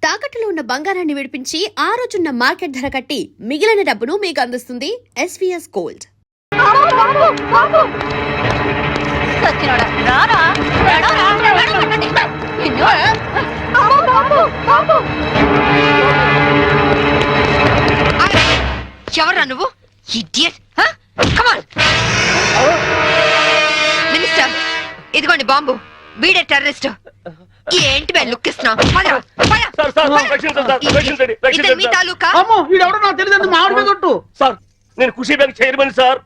తాకట్టులో ఉన్న బంగారాన్ని విడిపించి ఆ రోజున్న మార్కెట్ ధర కట్టి మిగిలిన డబ్బును మీకు అందిస్తుంది SVS గోల్డ్. ఎవరా నువ్వు? ఇడియట్! కమ్ ఆన్ మినిస్టర్, ఇదిగోండి బాంబు. వీడే టెర్రరిస్ట్. ఏంటి బే లుక్ ఇస్తున్నావు? మీ తాలూకా? నేను ఖుషీ బ్యాంక్ చైర్మన్ సార్.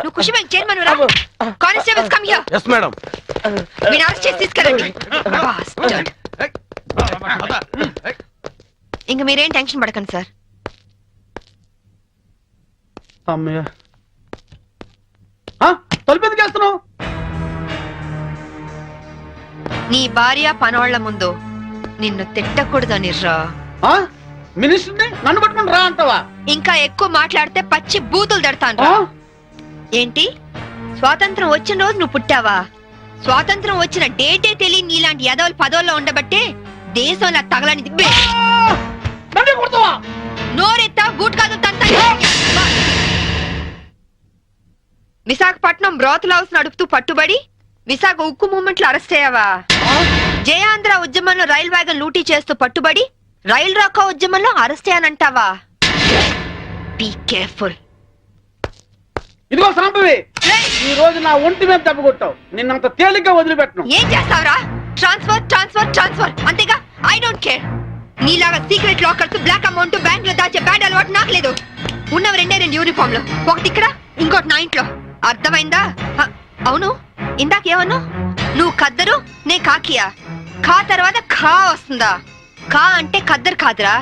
నువ్వు ఖుషీ బ్యాంక్ చైర్మన్ రా? Constables come here. yes madam. మీరు అరెస్ట్ చేసి తీసుకెళ్ళండి. ఇంక మీరేం టెన్షన్ పడకండి సార్. తలుపు చేస్తున్నావు? నీ భార్య పనవాళ్ల ముందు నిన్ను తిట్టకూడదని రా. మినిస్టర్ని నన్ను పట్టుకుని రా అంటావా? ఇంకా ఎక్కువ మాట్లాడితే పచ్చి బూతులు తిడతాను రా. ఏంటి, స్వాతంత్రం వచ్చిన రోజు నువ్వు పుట్టావా? స్వాతంత్రం వచ్చిన డేటే తెలియని నీలాంటి యదవులు పదవుల్లో ఉండబట్టే దేశంలో తగలనిది. నోరెత్తా బూట్ కాదు తంత. విశాఖపట్నం బ్రోతల్ హౌస్ నడుపుతూ పట్టుబడి విశాఖ ఉక్కు మూవ్మెంట్ లో అరెస్ట్ అయ్యావా? జయాంధ్ర ఉద్యమంలో రైల్ వ్యాగన్ లూటీ చేస్తూ పట్టుబడి రైల్ రాకా ఉద్యమంలో అరెస్ట్ అయ్యానంటావా? Be careful. ఇదిగో సాంబవి, ఈ రోజు నా ఒంటి మీద దెబ్బ కొట్టావు. నిన్నంత తేలిగ్గా వదిలిపెట్టను. ఏం చేస్తావురా? ట్రాన్స్ఫర్ ట్రాన్స్ఫర్ ట్రాన్స్ఫర్ అంతేగా. I don't care. నీలాగా secret lockers, black amount bank లో దాచే బ్యాడ్ అలవాటు నాకు లేదు. ఉన్నవి రెండు యూనిఫామ్లు, ఒకటి ఇక్కడ ఇంకోటి నా ఇంట్లో. అర్థమైందా? అవును, ఇందాకేమన్నా? నువ్వు కద్దరు, నే కాకియా. ఖా తర్వాత ఖా వస్తుందా? ఖా అంటే ఖద్దరు కాదురా.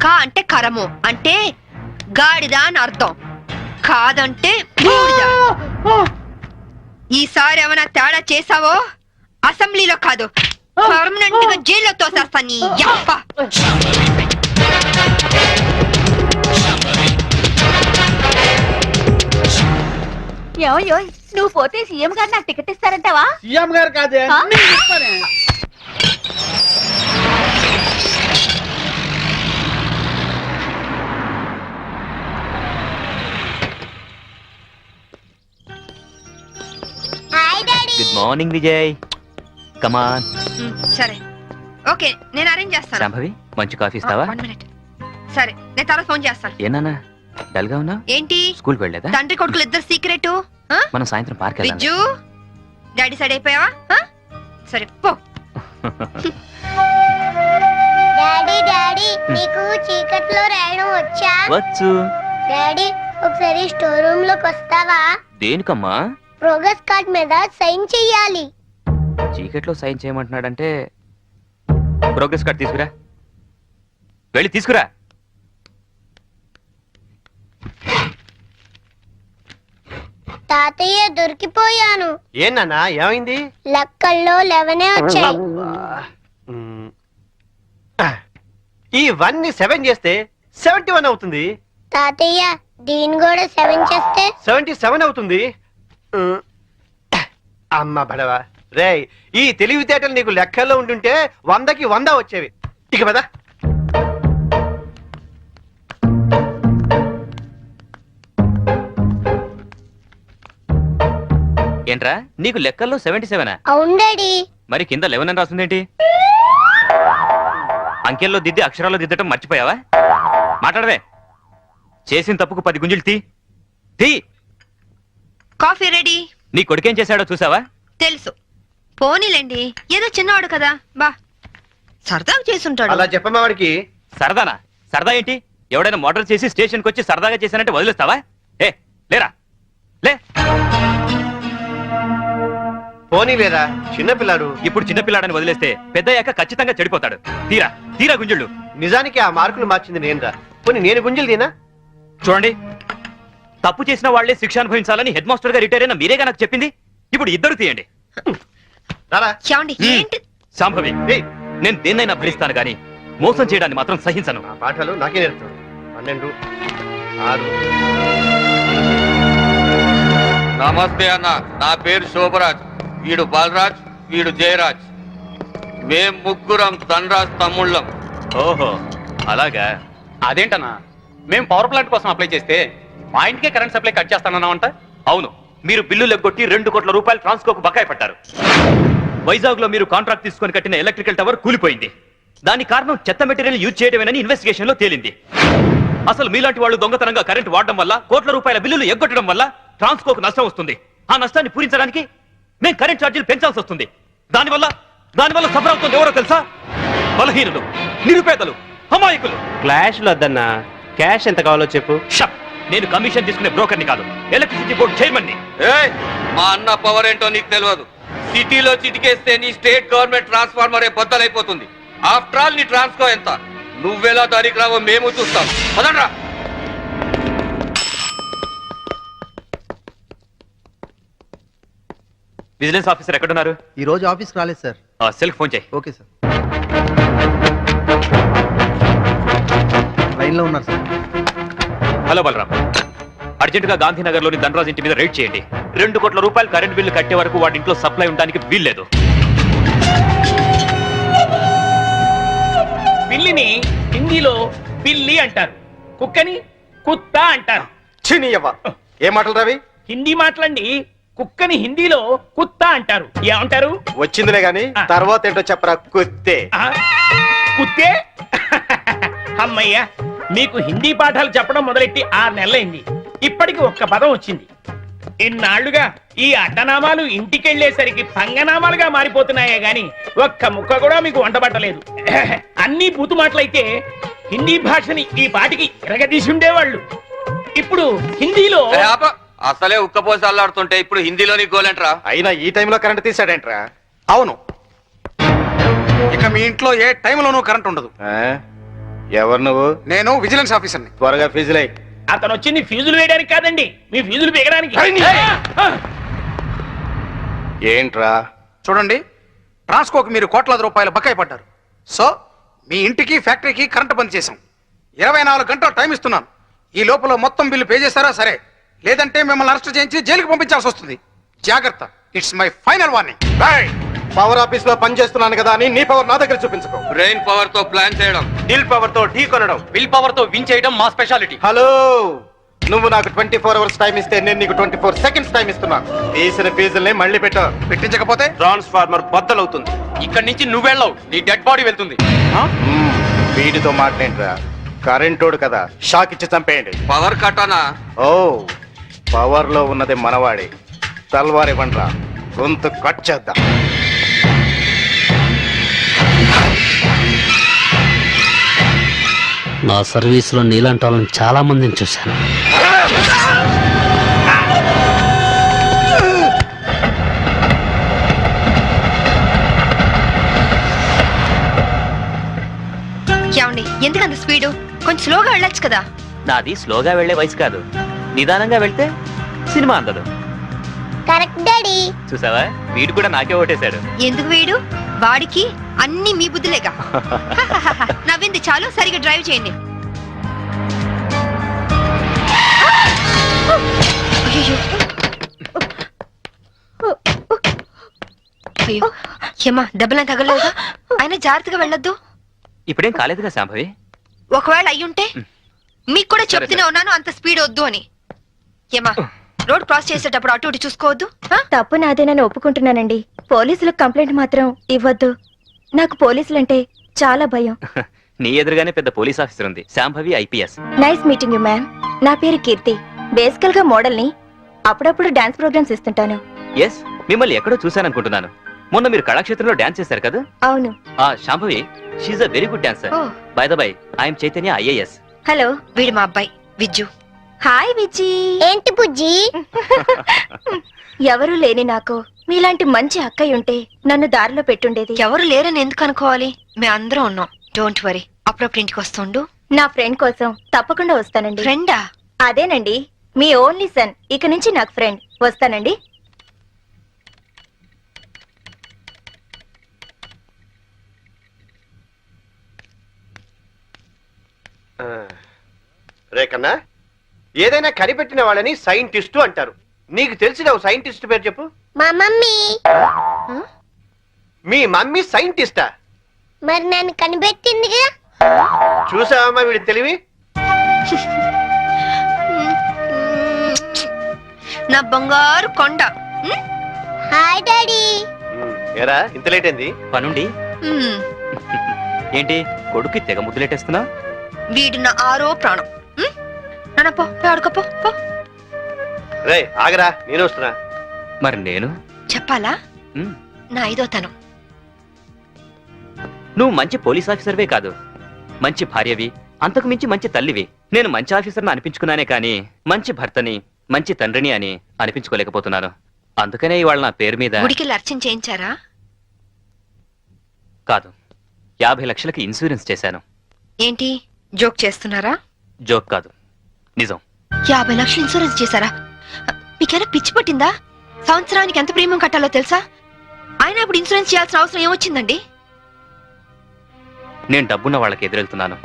ఖా అంటే కరము, అంటే గాడిద అని అర్థం. కాదంటే బూడిద. ఈసారి ఏమైనా తేడా చేసావో అసెంబ్లీలో కాదు, పర్మనెంట్ గా జైల్లో తోసేస్తా నీ యప్ప. నువ్వు పోతే సీఎం గారు నాకు టికెట్ ఇస్తారంటావా? సీఎం గారు కాదే, గుడ్ మార్నింగ్ విజయ్. కమాన్. సరే, ఓకే, నేను అరేంజ్ చేస్తాను. శాంభవి, మంచి కాఫీ ఇస్తావా? 1 minute. సరే, నేను తర్వాత ఫోన్ చేస్తాను. ఏనా డల్ గా ఉన్నా? ఏంటి, స్కూల్ వెళ్ళలేదా? తండ్రి కొడుకులు ఇద్దరు సీక్రెట్. మనం సాయంత్రం పార్క్ వెళ్దాం. విజ్జు, డాడీ సైడ్ అయిపోయావా? సరే పో. డాడీ డాడీ, నీకు చీకట్లో రాయడం వచ్చా? వచ్చు. డాడీ, ఒకసారి స్టోర్ రూమ్ లోకి వస్తావా? దేనికమ్మా? ప్రోగ్రెస్ కార్డ్ మీద సైన్ చెయ్యాలి. చీకట్లో సైన్ చేయమంటున్నాడంటే ప్రోగ్రెస్ కార్డ్ తీసుకురా. వెళ్ళి తీసుకురా. తాతయ్య, దొరికిపోయాను. ఏనా ఏమైంది? లెక్కల్లో 11 వచ్చాయి. ఇవన్నీ 7 చేస్తే 71 అవుతుంది. తాతయ్య, దీని కూడా 7 చేస్తే 77 అవుతుంది. అమ్మ బడవా రే, ఈ తెలివితేటలు నీకు లెక్కల్లో ఉంటుంటే 100కి 100 వచ్చేవి. ఇక పద. ఏంట్రా, నీకు లెక్కల్లో 77? అవును డాడీ. మరి కింద 11 అని రాస్తుందేంటి? అంకెల్లో దిద్ది అక్షరాల్లో దిద్దటం మర్చిపోయావా? మాట్లాడవే. చేసిన తప్పుకు 10 గుంజులు తీ. Coffee ready. నీ కొడుకేం చేశాడో చూసావా? తెలుసు. పోనీలేండి, ఏదో చిన్నవాడు కదా, బా సరదాగా చేసుంటాడు. అలా చెప్పమ్మా వాడికి. సరదానా? సరదా ఏంటి? ఎవడైనా మోటార్ చేసి స్టేషన్కి వచ్చి సరదాగా చేశానంటే వదిలేస్తావా? లేరా, లే. పోనీ లేదా, చిన్నపిల్లాడు. ఇప్పుడు చిన్నపిల్లాడని వదిలేస్తే పెద్దయ్యాక ఖచ్చితంగా చెడిపోతాడు. తీరా గుంజుళ్ళు. నిజానికి ఆ మార్కులు మార్చింది నేనురా. పోనీ నేను గుంజులు తీనా? చూడండి, తప్పు చేసిన వాళ్లే శిక్ష అనుభవించాలని హెడ్ మాస్టర్ గా రిటైర్ అయిన మీరేగా నాకు చెప్పింది. ఇప్పుడు ఇద్దరు తీయండి. శాంభవి, నేను దేన్నైనా భరిస్తాను గాని మోసం చేయడాన్ని మాత్రం సహించను. పాఠాలు నాకే నేర్పుతాను. 12, 6. నమస్తే అన్న, నా పేరు శోభరాజ్. వీడు బాలరాజ్, వీడు జయరాజ్. మేం ముగ్గురం ధనరాజ్ తమ్ముళ్ళం. ఓహో అలాగా. అదేంటన్నా మేము పవర్ ప్లాంట్ కోసం అప్లై చేస్తే మా ఇంటికే కరెంట్ సప్లై కట్ చేస్తానన్నావంట. అవును, మీరు బిల్లులు ఎగ్గొట్టి 2 కోట్ల రూపాయలు ట్రాన్స్కోకు బకాయి పట్టారు. వైజాగ్ లో మీరు కాంట్రాక్ట్ తీసుకొని కట్టిన ఎలక్ట్రికల్ టవర్ కూలిపోయింది. దాని కారణం చెత్త మెటీరియల్ యూజ్ చేయడమేనని ఇన్వెస్టిగేషన్ లో తేలింది. అసలు మీలాంటి వాళ్ళు దొంగతనంగా కరెంట్ వాడడం వల్ల, కోట్ల రూపాయల బిల్లులు ఎగ్గొట్టడం వల్ల ట్రాన్స్కోకు నష్టం వస్తుంది. ఆ నష్టాన్ని పూరించడానికి మేము కరెంట్ ఛార్జీలు పెంచాల్సి వస్తుంది. దానివల్ల సఫర్ అవుతుంది ఎవరో తెలుసా? బలహీనులు, నిరుపేదలు, అమాయకులు. క్లాష్లు వద్దన్నా, క్యాష్ ఎంత కావాలో చెప్పు. షప్! నేను కమిషన్ తీసుకునే బ్రోకర్ని కాదు, ఎలక్ట్రిసిటీ బోర్డు చైర్మన్ని. ఏయ్, మా అన్న పవర్ ఏంటో నీకు తెలియదు. సిటీలో చిటికేస్తే నీ స్టేట్ గవర్నమెంట్ ట్రాన్స్ఫార్మరే బద్దలైపోతుంది. ఆఫ్టర్ ఆల్ నీ ట్రాన్స్కో ఎంత? నువ్వెలా తారీఖు రావో మేము చూస్తాం. పదండ్రా. విజిలెన్స్ ఆఫీసర్ ఎక్కడున్నారు? ఈ రోజు ఆఫీస్కి రాలేదు సార్. సెల్కి ఫోన్ చేయి. Okay sir. లైన్లో ఉన్నారు సార్. హలో బలరాం, అర్జెంటుగా గాంధీనగర్ లోని ధనరాజ్ ఇంటి మీద రైడ్ చేయండి. 2 కోట్ల రూపాయలు కరెంట్ బిల్లు కట్టే వరకు వాడి ఇంట్లో సప్లై ఉండడానికి వీల్లేదు. పిల్లిని హిందీలో పిల్లి అంటారు, కుక్కని కుత్తా అంటారు. ఏ మాటలు రవి? హిందీ మాటలండి. కుక్కని హిందీలో కుత్తా అంటారు. ఏమంటారు? వచ్చిందిలే గాని తర్వాత ఏంటో చెప్పరా కుత్తే. ఆ? కుత్తే? అమ్మయ్యా, మీకు హిందీ పాఠాలు చెప్పడం మొదలెట్టి 6 నెలలైంది. ఇప్పటికి ఒక్క పదం వచ్చింది. ఇన్నాళ్లుగా ఈ అడ్డనామాలు ఇంటికెళ్లేసరికి పంగనామాలుగా మారిపోతున్నాయే గాని ఒక్క ముక్క కూడా మీకు వంటబట్టలేదు. అన్ని బూతు మాటలైతే హిందీ భాషని ఈ పాటికి ఎరగదీసి ఉండేవాళ్ళు. ఇప్పుడు హిందీలో ఏ ఆప. అసలే ఉక్కపోసి అల్లాడుతుంటే ఇప్పుడు హిందీలోని గోలేంట్రా? అయినా ఈ టైంలో కరెంట్ తీసాడేంట్రా? అవును, ఇక మీ ఇంట్లో ఏ టైంలోనూ కరెంట్ ఉండదు. ఎవరు నువ్వు? నేను విజిలెన్స్ ఆఫీసర్ని. త్వరగా ఫీజులై. అతను వచ్చింది ఫీజులు వేయడానికి కాదండి, మీ ఫీజులు పెగడానికి. ఏంట్రా? చూడండి, ట్రాన్స్కోకి మీరు కోట్లాది రూపాయలు బకాయి పడ్డారు. సో మీ ఇంటికి ఫ్యాక్టరీకి కరెంట్ బంద్ చేశాం. 24 గంటలు టైం ఇస్తున్నాను. ఈ లోపల మొత్తం బిల్లు పే చేస్తారా సరే, లేదంటే మిమ్మల్ని అరెస్ట్ చేయించి జైలుకి పంపించాల్సి వస్తుంది. జాగ్రత్త, it's my final warning. Power office లో పని చేస్తున్నాను కదా అని నీ పవర్ నా దగ్గర చూపించుకో. బ్రెయిన్ పవర్ తో ప్లాన్ చేయడం, దిల్ పవర్ తో ఢీ కొనడం, బిల్ పవర్ తో విన్ చేయడం మా స్పెషాలిటీ. హలో, నువ్వు నాకు 24 అవర్స్ టైం ఇస్తే నేను నీకు 24 సెకండ్స్ టైం ఇస్తున్నాను. తీసిన ఫీజుల్ని మళ్ళీ పెట్టించకపోతే ట్రాన్స్ఫార్మర్ బద్దలవుతుంది. ఇక్కడి నుంచి నువ్వు వెళ్ళవు, నీ డెడ్ బాడీ వెళ్తుంది. వీడితో మాట్లాడరా, కరెంటోడు కదా, షాక్ ఇచ్చి చంపేయండి. పవర్ కట్టానా? ఓ, పవర్ లో ఉన్నది మనవాడే. తల్వార్ ఇవ్వండిరా, గొంతు కట్ చేద్దాం. నా సర్వీసులో నీలాంటి వాళ్ళని చాలా మందిని చూశాను. ఏమండి, ఎందుకు అంత స్పీడు? కొంచెం స్లోగా వెళ్ళొచ్చు కదా. నాది స్లోగా వెళ్లే వయసు కాదు, నిదానంగా వెళ్తే సినిమా అందదు. Correct daddy. చూసావా, వీడు కూడా నాకే ఓటేశాడు. ఎందుకు వీడు? వాడికి అన్ని మీ బుద్ధులేగా. నవ్వింది చాలు, సరిగా డ్రైవ్ చేయండి. అయ్యో అయ్యో, ఏమా దెబ్బలా తగలలేదా? అయినా జాగ్రత్తగా వెళ్ళొద్దు. ఇప్పుడేం కాలేదుగా శాంభవి. ఒకవేళ అయ్యుంటే మీకు కూడా చెప్తూనే ఉన్నాను అంత స్పీడ్ వద్దు అని. ఏమా, రోడ్ క్రాస్ చేసేటప్పుడు అటు ఇటు చూసుకోవద్దు. తప్పు నాదేనని ఒప్పుకుంటున్నానండి. పోలీసులకు కంప్లైంట్ మాత్రం ఇవ్వద్దు. నాకు పోలీసులంటే చాలా భయం. నీ ఎదురుగానే పెద్ద పోలీస్ ఆఫీసర్ ఉంది, Shambhavi IPS. Nice meeting you ma'am. నా పేరు కీర్తి. బేసికల్ గా మోడల్ ని. అప్పుడప్పుడు డాన్స్ ప్రోగ్రామ్స్ ఇస్తుంటాను. ఎస్, మిమ్మల్ని ఎక్కడో చూశాననుకుంటున్నాను. మొన్న మీరు కళాక్షేత్రంలో డాన్స్ చేశారు కదా? అవును. Shambhavi, she's a very good dancer. By the by, I'm Chaitanya IAS. Hello. వీడు మా అబ్బాయి విజ్జు. హాయ్ విజ్జి. ఏంటి బుజ్జి? ఎవరూ లేని నాకు మీలాంటి మంచి అక్కయ్య ఉంటే నన్ను దారిలో పెట్టుండేది. ఎవరు లేరని ఎందుకు అనుకోవాలి? మేము అందరం ఉన్నాం. Don't worry. అప్పుడప్పుడు ఇంటికి వస్తుండు. నా ఫ్రెండ్ కోసం తప్పకుండా వస్తానండి. ఫ్రెండా? అదేనండి, మీ ఓన్లీ సన్. ఇక నుంచి నాకు ఫ్రెండ్. వస్తానండి. రేకన్నా, ఏదైనా కనిపెట్టిన వాళ్ళని సైంటిస్టు అంటారు. నీకు తెలిసిన సైంటిస్ట్ పేరు చెప్పు. మా మమ్మీ. మీ మమ్మీ సైంటిస్టా? మరి నన్ను కనిపెట్టిందిగా. చూసావమ్మా వీడి తెలివి? నా బంగారు కొండ. Hi daddy. ఏరా ఇంత లేట్ అయింది? పనుండి ఏంటి కొడుకు తెగ ముద్దులెట్టేస్తున్నా? వీడు నా ఆరో ప్రాణం. నాన్న పో, ఆడుకోపో. రే ఆగరా, నేను వస్తున్నా. మరి నేను చెప్పాలా? ఉమ్, నా ఐదో తనం. నువ్వు మంచి పోలీస్ ఆఫీసర్వే కాదు, మంచి భార్యవి, అంతకు మించి మంచి తల్లివి. నేను మంచి ఆఫీసర్ని అనిపించుకున్నానే కానీ మంచి భర్తని, మంచి తండ్రిని అని అనిపించుకోలేకపోతున్నాను. అందుకనే ఇవాళ నా పేరు మీద గుడికి అర్చన చేయించారా? కాదు, 50 లక్షలకి ఇన్సూరెన్స్ చేశాను. ఏంటి జోక్ చేస్తున్నారా? జోక్ కాదు, నిజం. 50 లక్షలు ఇన్సూరెన్స్ చేశారా? మీకేనా పిచ్చి పట్టిందా? సంవత్సరానికి ఎంత ప్రీమియం కట్టాలో తెలుసా? ఆయన ఇప్పుడు ఇన్సూరెన్స్ చేయాల్సిన అవసరం ఏమొచ్చిందండి? నేను డబ్బున్న వాళ్ళకి ఎదురెళ్తున్నాను.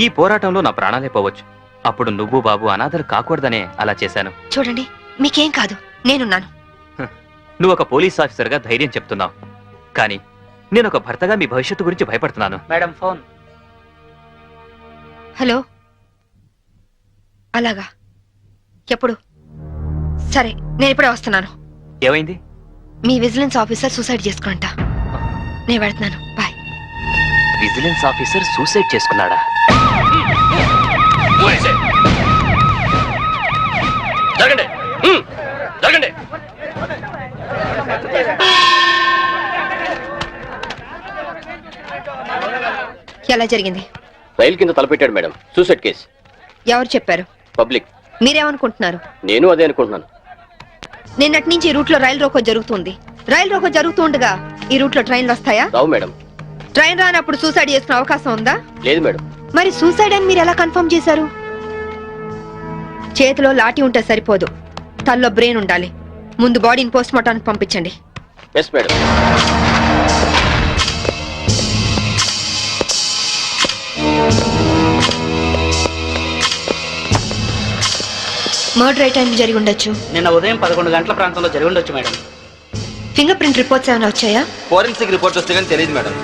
ఈ పోరాటంలో నా ప్రాణాలే పోవచ్చు. అప్పుడు నువ్వు బాబు అనాథలు కాకూడదనే అలా చేశాను. చూడండి, మీకేం కాదు, నేనున్నాను. నువ్వు ఒక పోలీస్ ఆఫీసర్గా ధైర్యం చెప్తున్నావు, కానీ నేను ఒక భర్తగా మీ భవిష్యత్తు గురించి భయపడుతున్నాను. Madam phone. హలో, అలాగా? ఎప్పుడు? సరే, నేను ఇప్పుడే వస్తున్నాను. ఏమైంది? మీ విజిలెన్స్ ఆఫీసర్ సూసైడ్ చేసుకునంట. నేను వెళ్తున్నాను, బాయ్. విజిలెన్స్ ఆఫీసర్ సూసైడ్ చేసుకున్నాడా? జరగండి, జరగండి. ఎలా జరిగింది? రైలు కింద తలపెట్టాడు మేడం, సూసైడ్ కేసు. ఎవరు చెప్పారు? పబ్లిక్. మీరేమనుకుంటున్నారు? నేను అదే అనుకుంటున్నాను. నిన్నటి నుంచి ఈ రూట్ లో రైలు రోకో జరుగుతుంది. రైలు రోకో జరుగుతూ ఉండగా ఈ రూట్ లో ట్రైన్లు వస్తాయా? రావు మేడం. ట్రైన్ రానప్పుడు సూసైడ్ చేసుకునే అవకాశం ఉందా? లేదు మేడం. మరి సూసైడ్ అని మీరు ఎలా కన్ఫర్మ్ చేశారు? చేతిలో లాఠీ ఉంటే సరిపోదు, తల్లో బ్రెయిన్ ఉండాలి. ముందు బాడీని పోస్ట్ మార్టానికి పంపించండి. Yes madam. మర్డర్ ఏ టైం జరిగి ఉండొచ్చు? నిన్న ఉదయం 11 గంటల ప్రాంతంలో జరిగి ఉండొచ్చు మేడం. ఫింగర్ ప్రింట్ రిపోర్ట్స్ ఏమైనా వచ్చాయా? ఫోరెన్సిక్ రిపోర్ట్ వస్తే కానీ తెలియదు మేడం.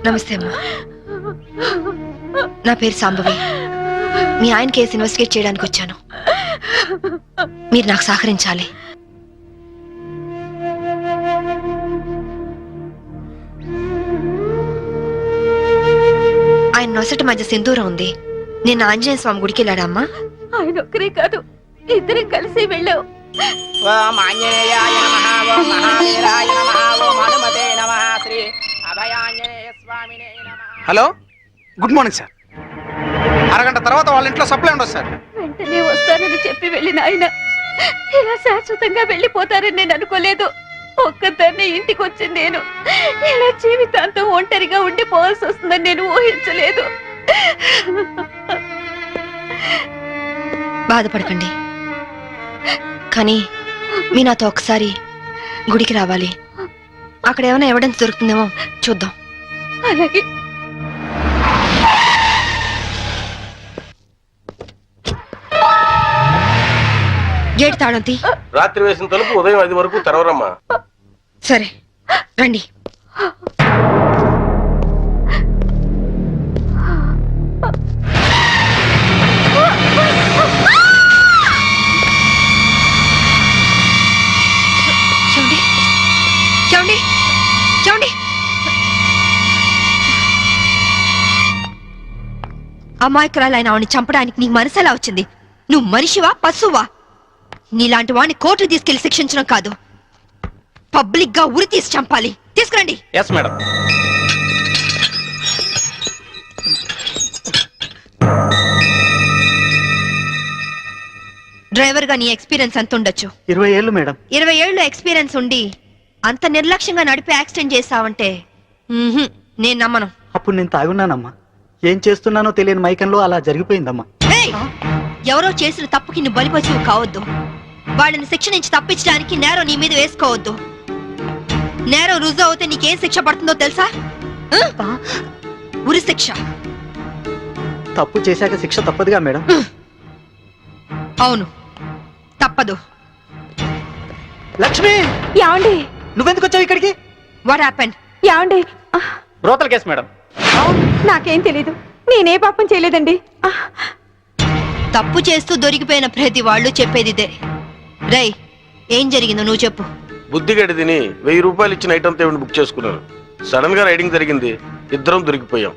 నమస్తే అమ్మా, నా పేరు సాంబవి. మీ ఆయన కేసు ఇన్వెస్టిగేట్ చేయడానికి వచ్చాను. మీరు నాకు సహకరించాలి. ఆయన నొసటి మధ్య సింధూరం ఉంది. నేను ఆంజనేయ స్వామి గుడికి వెళ్ళాడమ్మా. ఆయన ఒక్కరే కాదు, ఇద్దరం కలిసి వెళ్ళావు. Hello, good morning sir. అరగంట తర్వాత వాళ్ళ ఇంట్లో సప్లై ఉండదు సార్. వెంటనే వస్తానని చెప్పి వెళ్ళిన ఆయన ఇలా శాశ్వతంగా వెళ్ళిపోతారని నేను అనుకోలేదు. ఒక్కదాన్ని ఇంటికి వచ్చింది నేను. ఇలా జీవితాంతం ఒంటరిగా ఉండిపోవాల్సి వస్తుందని నేను ఊహించలేదు. బాధపడకండి, కానీ మీ నాతో ఒకసారి గుడికి రావాలి. అక్కడ ఏమైనా ఎవిడెన్స్ దొరుకుతుందేమో చూద్దాం. అలాగే. గేట్ తాళం తీ. రాత్రి వేసిన తలుపు ఉదయం 5 వరకు తెరవరమ్మా. సరే రండి. చూడండి, చూడండి, చూడండి. అమాయకురాలైన ఆవిని చంపడానికి నీకు మనసు ఎలా వచ్చింది? నువ్వు మనిషివా పశువా? నీలాంటి వాడిని కోర్టుకు తీసుకెళ్లి శిక్షించడం కాదు, పబ్లిక్ గా ఉరి తీసి చంపాలి. తీసుకురండి. Yes madam. డ్రైవర్ గా నీ ఎక్స్పీరియన్స్ ఎంత ఉండొచ్చు? 20 ఏళ్ళు మేడం. 20 ఏళ్ళు ఎక్స్పీరియన్స్ ఉండి అంత నిర్లక్ష్యంగా నడిపి యాక్సిడెంట్ చేసావంటే నేను నమ్మను. అప్పుడు నేను తాగున్నానమ్మా. ఏం చేస్తున్నానో తెలియని మైకంలో అలా జరిగిపోయిందమ్మా. ఏయ్! ఎవరో చేసిన తప్పుకి నువ్వు బలిపశువు కావద్దు. వాళ్ళని శిక్ష నుంచి తప్పించడానికి నేరం నీ మీద వేసుకోవద్దు. నేరం రుజువు అవుతే నీకేం శిక్ష పడుతుందో తెలుసా? ఉరి శిక్ష. తప్పు చేశాక శిక్ష తప్పదుగా మేడం. అవును, తప్పదు. లక్ష్మి యాండి నువ్వెందుకు వచ్చావు ఇక్కడికి? What happened? యాండి బ్రోతల్ కేసు మేడం. నాకేం తెలీదు, నేనే పాపం చేయలేదండి. తప్పు చేస్తూ దొరికిపోయిన ప్రతి వాళ్ళు చెప్పేది ఇదే. రేయ్, ఏం జరిగిందో నువ్వు చెప్పు. బుద్ధిగడి తిని 1000 రూపాయలు ఇచ్చిన ఐటమ్ తేవిని బుక్ చేసుకున్నాను. సడన్ గా రైడింగ్ జరిగింది, ఇద్దరం దొరికిపోయాం.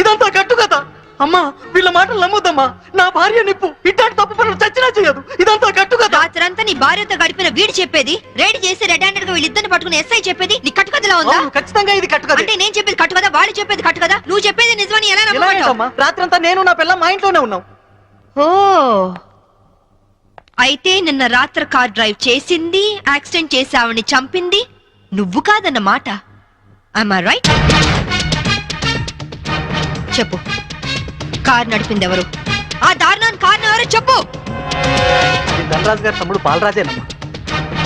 ఇదంతా కట్టు కదా అమ్మా, వీళ్ళ మాటలు నమ్మొద్దమ్మా. నా భార్య నిప్పు ఇట్లాంటి తప్పు పనులు చచ్చినా చేయదు. ఇదంతా కట్టు కదా. రాత్రంతా నీ భార్యతో గడిపిన వీడు చెప్పేది, రైడ్ చేసి రెడ్ హ్యాండెడ్ గా వీళ్ళిద్దరిని పట్టుకుని ఎస్ఐ చెప్పేది నీ కట్టుకథలా ఉందా? ఖచ్చితంగా ఇది కట్టు కదా. అంటే నేను చెప్పేది కట్టు కదా, వాళ్ళు చెప్పేది కట్టు కదా, నువ్వు చెప్పేది నిజమని ఎలా నమ్మమంటావు? రాత్రంతా నేను నా పిల్ల మా ఇంట్లోనే ఉన్నాం. ఓ, అయితే నిన్న రాత్రి కార్ డ్రైవ్ చేసింది, యాక్సిడెంట్ చేసి ఆవిడ్ని చంపింది నువ్వు కాదన్న మాట. I'm right? చెప్పు, కార్ నడిపింది ఎవరు? ఆ దారుణాన్ని కారణం ఎవరు చెప్పు. ధనరాజు గారి తమ్ముడు బాలరాజేనమ్మా.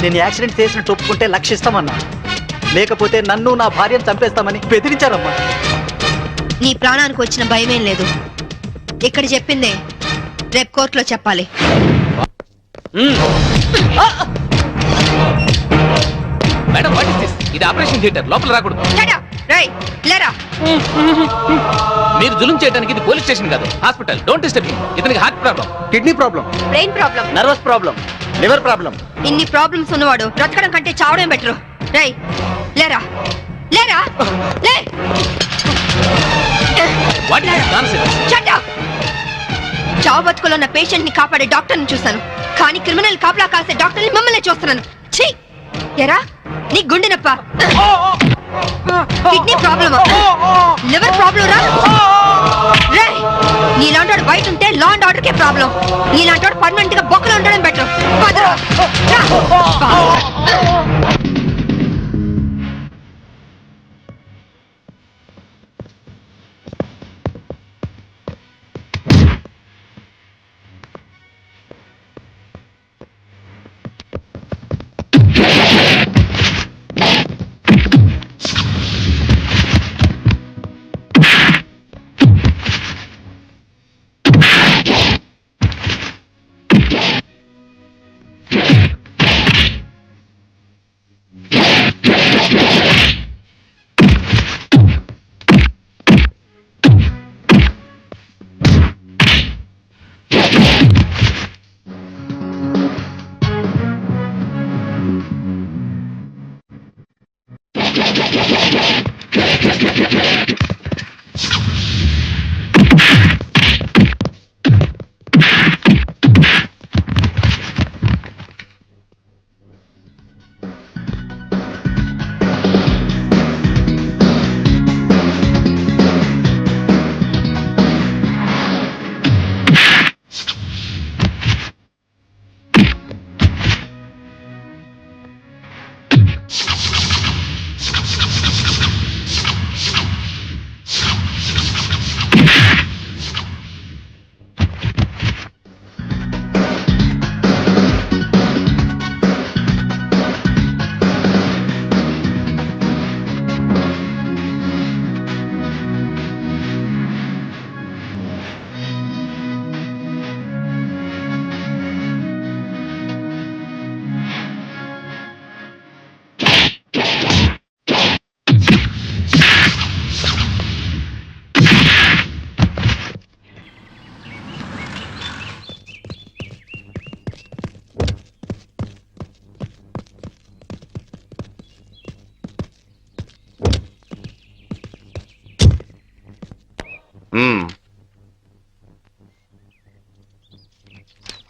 నేను యాక్సిడెంట్ చేసినట్టు ఒప్పుకుంటే లక్షిస్తామన్నా, లేకపోతే నన్ను నా భార్యను చంపేస్తామని బెదిరించారమ్మా. నీ ప్రాణానికి వచ్చిన భయమేం లేదు. ఇక్కడ చెప్పిందే రేపు కోర్టులో చెప్పాలి. Madam, what is this? ఇది ఆపరేషన్ థియేటర్, లోపల రాకూడదు. Shut up! రేయ్, లేరా. మీరు జులుం చేయడానికి ఇది పోలీస్ స్టేషన్ కాదు, హాస్పిటల్. Don't disturb him. ఇతనికి heart problem, kidney problem, brain problem, nervous problem, liver problem. ఇన్ని ప్రాబ్లమ్స్ ఉన్నవాడు బ్రతకడం కంటే చావడం బెటరు. రేయ్, లేరా, లేరా, లే. What is nonsense? Shut up! చావు బతుకులో ఉన్న పేషెంట్ ని కాపాడే డాక్టర్ ని చూస్తాను, కానీ క్రిమినల్ కాపలా కాసే డాక్టర్ ని మిమ్మల్ని చూస్తున్నాను. ఛీ! ఎరా, నీ గుండె నొప్ప, కిడ్నీ ప్రాబ్లమా, లివర్ ప్రాబ్లం రా. రేయ్, నీలాంటి బయట ఉంటే law and order K problem. నీలాంటి పర్మనెంట్ గా బొక్కలో ఉండడం బెటర్.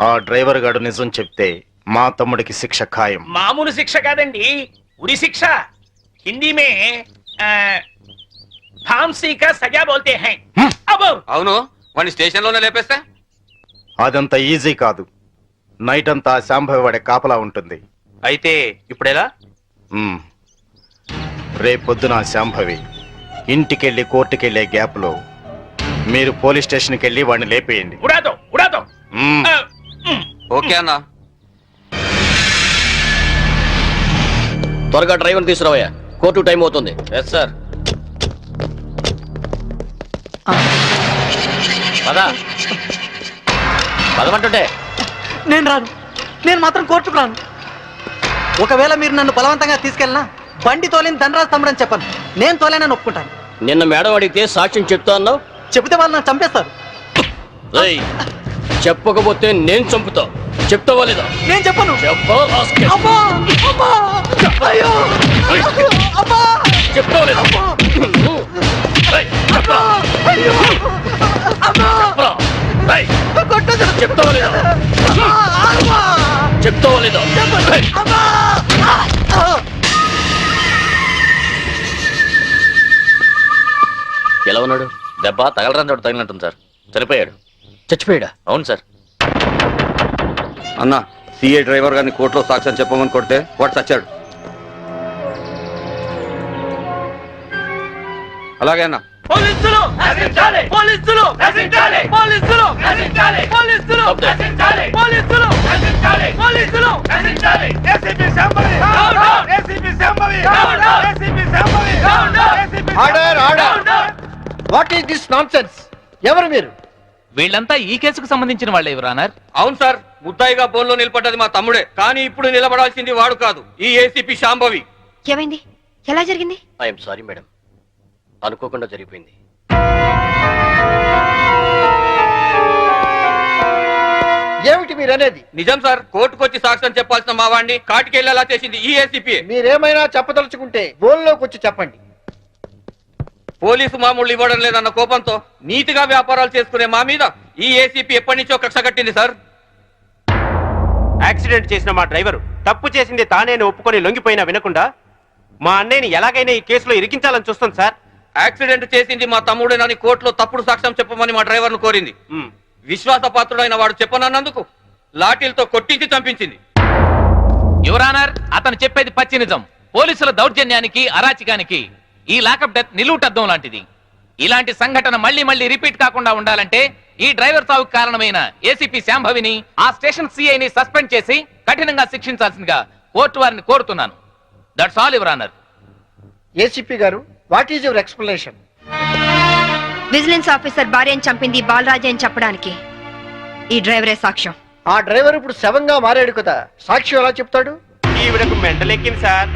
ఆ డ్రైవర్ గాడు నిజం చెప్తే మా తమ్ముడికి శిక్ష ఖాయం. మామూలు శిక్ష కాదండి, ఉరి శిక్ష. హిందీ మే फांसी का सजा बोलते हैं. అవును, వాడిని స్టేషన్ లోనే లేపేస్తే? అదంత ఈజీ కాదు. నైట్ అంతా శాంభవి వాడే కాపలా ఉంటుంది. అయితే ఇప్పుడెలా? రేపొద్దున శాంభవి ఇంటికెళ్ళి కోర్టుకెళ్లే గ్యాప్ లో మీరు పోలీస్ స్టేషన్కి వెళ్ళి వాడిని లేపేయండి. ఉడాదో ఉడాదో. ఓకే అన్న. త్వరగా డ్రైవర్ తీసుకురావయ్యా, కోర్టు టైం అవుతుంది. Yes sir. నేను రాను, నేను మాత్రం కోర్టుకు రాను. ఒకవేళ మీరు నన్ను బలవంతంగా తీసుకెళ్ళినా బండి తోలేని ధనరాజు తమ్ముడని చెప్పను. నేను తోలేనని ఒప్పుకుంటాను. నిన్న మేడం అడిగితే సాక్ష్యం చెప్తా అన్నావు. చెబితే వాళ్ళు నన్ను చంపేస్తారు. చెప్పకపోతే నేను చంపుతా. చెప్తావా లేదా? నేను చెప్పను. అబ్బా! అబ్బా! అయ్యో! అబ్బా! చెప్తావా లేదా? అబ్బా! అయ్యో! అబ్బా! చెప్తావా లేదా? అబ్బా! చెప్తావా లేదా? అబ్బా! ఎలా ఉన్నాడు? దెబ్బ తగలరాని చోట తగిలినట్టుంది సార్. చనిపోయాడు. చచ్చిపోయాడా? అవును సార్. అన్న సిఐ డ్రైవర్ గారిని కోర్టులో సాక్ష్యం చెప్పమని కొడితే వాడు చచ్చాడు. అలాగే అన్న. పోలీసులు నశించాలి! పోలీసులు నశించాలి! పోలీసులు నశించాలి! పోలీసులు నశించాలి! పోలీసులు నశించాలి! పోలీసులు నశించాలి! ACP Shambhavi down down! ACP Shambhavi down down! ACP Shambhavi down down! ACP order order! What is this nonsense? ఎవరు మీరు? వీళ్ళంతా ఈ కేసుకు సంబంధించిన వాళ్ళే యువరానర్. అవును సార్, ముద్దాయిగా బోన్లో నిలబడ్డది మా తమ్ముడే. కానీ ఇప్పుడు నిలబడాల్సింది వాడు కాదు, ఈ ఏసీపీ శాంభవి. ఏమైంది? ఎలా జరిగింది? ఐఎమ్ సారీ మేడం, అనుకోకుండా జరిగిపోయింది. ఏమిటి మీరు అనేది? నిజం సార్, కోర్టుకొచ్చి సాక్ష్యం చెప్పాల్సిన మా వాడిని కాటికెళ్ళేలా చేసింది ఈ ఏసీపీ. మీరేమైనా చెప్పదలుచుకుంటే బోన్లోకి వచ్చి చెప్పండి. పోలీసు మామూలు ఇవ్వడం లేదన్న కోపంతో నీతిగా వ్యాపారాలు చేసుకునే మా మీద ఈ ఏసీపీ ఎప్పటి నుంచో కక్ష కట్టింది సార్. యాక్సిడెంట్ చేసిన మా డ్రైవరు తప్పు చేసింది తానేని ఒప్పుకొని లొంగిపోయినా వినకుండా మా అన్నయ్యని ఎలాగైనా ఈ కేసులో ఇరికించాలని చూస్తుంది సార్. యాక్సిడెంట్ చేసింది మా తమ్ముడేనని కోర్టులో తప్పుడు సాక్ష్యం చెప్పమని మా డ్రైవర్ను కోరింది. విశ్వాసపాత్రుడైన వాడు చెప్పనన్నందుకు లాఠీలతో కొట్టించి చంపించింది. యువరానర్, అతను చెప్పేది పచ్చి నిజం. పోలీసుల దౌర్జన్యానికి, అరాచకానికి ఈ లాకప్ డెత్ నిలువుటద్దం లాంటిది. ఇలాంటి సంఘటన మళ్లీ మళ్లీ రిపీట్ కాకుండా ఉండాలంటే ఈ డ్రైవర్ సావుకు కారణమైన ఏసీపీ శాంభవిని, ఆ స్టేషన్ సిఐని సస్పెండ్ చేసి కఠినంగా శిక్షించాల్సిందిగా కోర్టు వారిని కోరుతున్నాను. That's all your honour. ఏసీపీ గారు, what is your explanation? Vigilance officer భార్యను చంపింది బాలరాజే అని చెప్పడానికి ఈ డ్రైవరే సాక్ష్యం. ఆ డ్రైవర్ ఇప్పుడు శవంగా మారాడు కదా, సాక్ష్యం ఎలా చెప్తాడు? ఈవిడకు మెంటలెక్కింది సార్.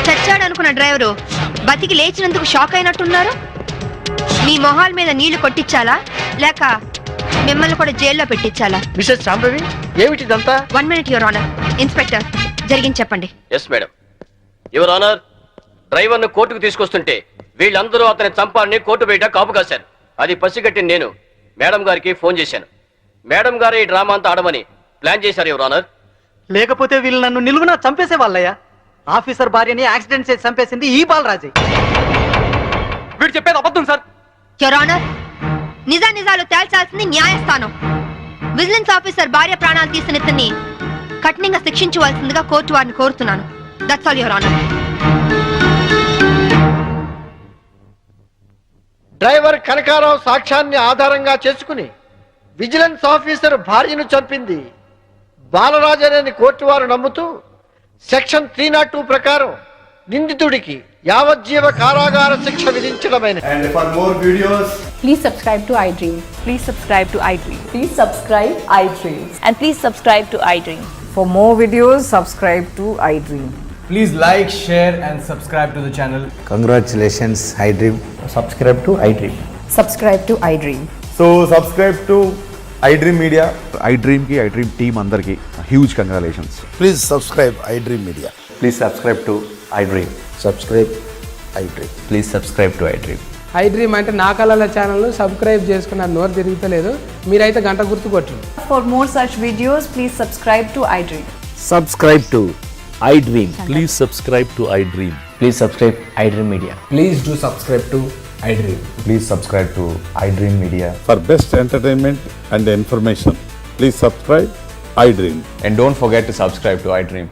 చచ్చాడనుకున్న డ్రైవరు బతికి లేచినందుకు షాక్ అయినట్టున్నారు. మీ మొహాల మీద నీళ్లు కొట్టించాలా లేక మిమ్మల్ని కూడా జైల్లో పెట్టించాలా? మిసెస్ శాంభవి, ఏమిటిదంతా? 1 minute యువర్ ఆనర్. ఇన్స్పెక్టర్, జరిగింది చెప్పండి. Yes madam. యువర్ ఆనర్, డ్రైవర్ను కోర్టుకు తీసుకొస్తుంటే వీళ్ళందరూ అతని చంపాలని కోర్టు బయట కాపు కాశారు. అది పసిగట్టి నేను మేడం గారికి ఫోన్ చేశాను. మేడం గారు ఈ డ్రామా అంతా ఆడమని ప్లాన్ చేశారు యువర్ ఆనర్. లేకపోతే వీళ్ళు నన్ను నిలువునా చంపేసే వాళ్ళయ్యా. ఆఫీసర్ భార్యని యాక్సిడెంట్ చేసి చంపేసింది ఈ బాలరాజే. వీడు చెప్పేది అబద్ధం సార్. యువర్ ఆనర్, నిజాలు తేల్చాల్సింది న్యాయస్థానం. విజిలెన్స్ ఆఫీసర్ భార్య ప్రాణాలు తీసిన ఇతన్ని కఠినంగా శిక్షించవలసిందిగా కోర్టు వారిని కోరుతున్నాను. That's all your honour. Driver Kanakarao సాక్ష్యాన్ని ఆధారంగా చేసుకుని విజిలెన్స్ ఆఫీసర్ భార్యను చంపింది బాలరాజనేని కోర్టు వారు నమ్ముతూ సెక్షన్ 302 ప్రకారం నిందితుడికి యావజ్జీవ కారాగార శిక్ష విధించడమైనది. And for more videos, Please subscribe to iDream. Please subscribe to iDream. Please subscribe iDream. And please subscribe to iDream. For more videos, subscribe to iDream. please like, share and subscribe to the channel. Congratulations, iDream. Subscribe to iDream. Subscribe to iDream. So subscribe to iDream Media. iDream ki iDream team andarki huge congratulations. Please subscribe iDream Media. Please subscribe to iDream. Subscribe iDream. Please subscribe to iDream. iDream అంటే నా కళల channel subscribe చేసుకున్నారు, నోరు తిరుగుతలేదు. మీరైతే గంట గుర్తు కొట్టండి. For more such videos, please subscribe to iDream. Subscribe to iDream. Please subscribe to iDream. Please subscribe iDream Media. Please do subscribe to iDream. Please subscribe to iDream Media. For best entertainment and information, please subscribe iDream. And don't forget to subscribe to iDream.